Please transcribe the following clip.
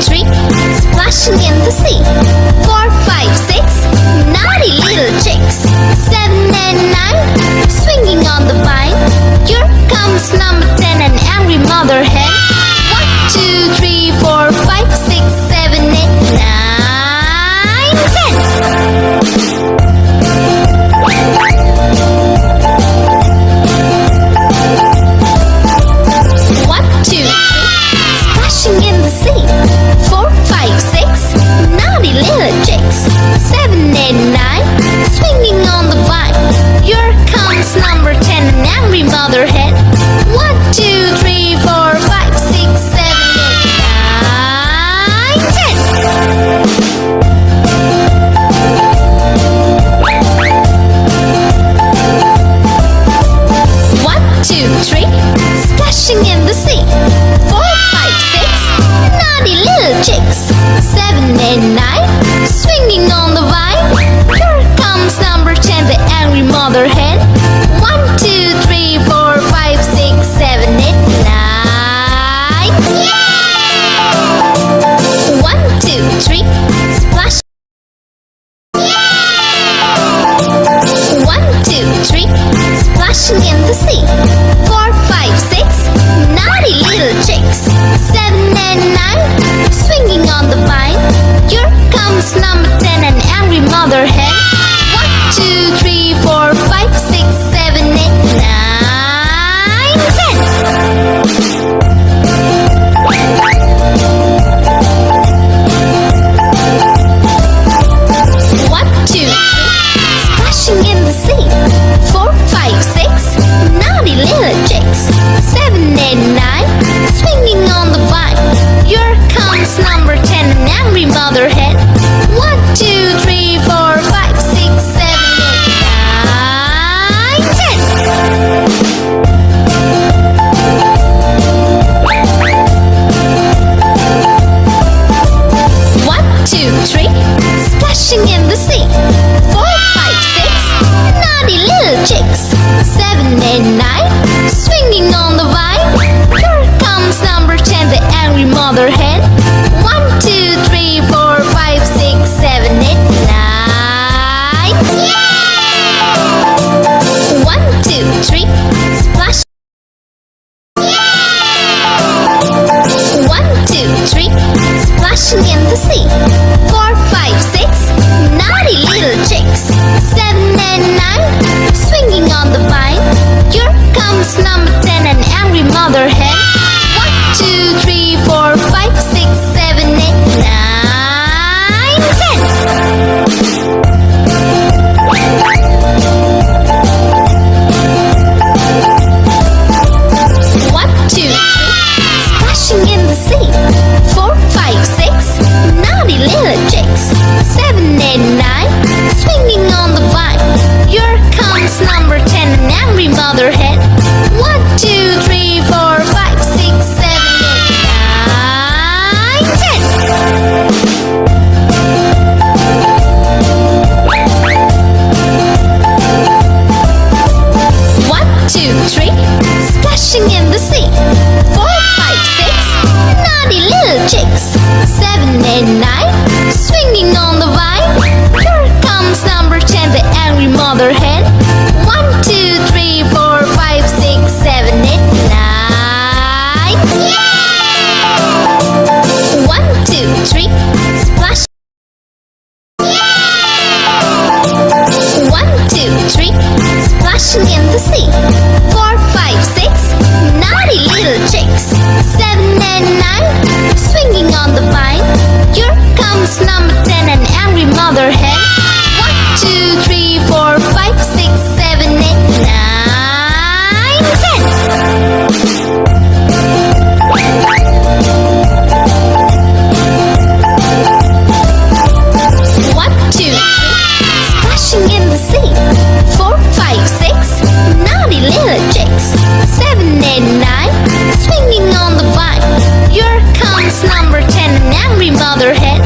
three, splashing in the sea. 4, 5, 6, naughty little chicks. 7 and 9, swinging on the vine. Here comes number 10, an angry mother hen. 1, 2, 3, 4, 5, 6, 7, 8, 9, 10. 1, 2, 3, splashing in the sea. 4, 5, 6, naughty little chicks. 7, 8, 9, swinging on the vine. Here comes number 10, an angry mother hen. 1, 2, 3, 4, 5, 6, 7, 8, 9, 10. 1, 2, 3, splashing in the sea. 4, 5, 6, naughty little chicks. 7, 8, 9, swinging on the vine. Here comes number 10, the angry mother hen. 1, 2, 3, 4, 5, 6, 7, 8, 9. Yeah! 1, 2, 3, splash. Yeah! 1, 2, 3, splashing in the sea. 4, 5, 6, naughty little chicks. 7 and 9, swinging on the vine. Here comes number 10, an angry mother hen. 1, 2, 3, 4, 5, 6, 7, 8, 9, 10. 1, 2, 3, splashing in the sea. 4, 5, 6, naughty little chicks. 7, 8, 9, swinging on the vine. Here comes number 10, an angry mother hen. 1, 2, 3, 4, 5, 6, 7, 8, 9, 10. 1, 2, 3, splashing in the sea. 4, 5, 6, naughty little chicks. 7, 8, 9, swinging on the vine. Here comes number 10, the angry mother hen. 1, 2, 3, 4, 5, 6, 7, 8, 9. Yeah! 1, 2, 3, splash. Yeah! 1, 2, 3, splashing in the sea. 4, 5, 6, naughty little chicks. 7 and 9, swinging on the vine. Here comes number 10, an angry mother hen. 1, 2, 3, 4, 5, 6, 7, 8, 9, 10. 1, 2, 3, splashing in the sea. 4, 5, 6, naughty little chicks. 7, 8, 9, swinging on the vine. Here comes number 10, an angry mother hen. 1, 2, 3, 4, 5, 6, 7, 8, 9, 10. 1, 2, 3, splashing in the sea. 4, 5, 6, naughty little chicks. 7, 8, 9, swinging on the vine. Here comes number 10, the angry mother hen. 1, 2, 3, 4, 5, 6, 7, 8, 9. Yeah! 1, 2, 3, splash. Yeah! 1, 2, 3, splashing in the sea. 4, 5, 6, naughty little chicks. 7 and 9, swinging on the vine. Here comes number 10, an angry mother hen. 1, 2, 3, 4, 5, 6, 7, 8, 9, 10. 1, 2, 3, splashing in the sea. 4, 5, 6, naughty little chicks. 7, 8, 9, swinging on the vine. Here comes number 10, an angry mother hen.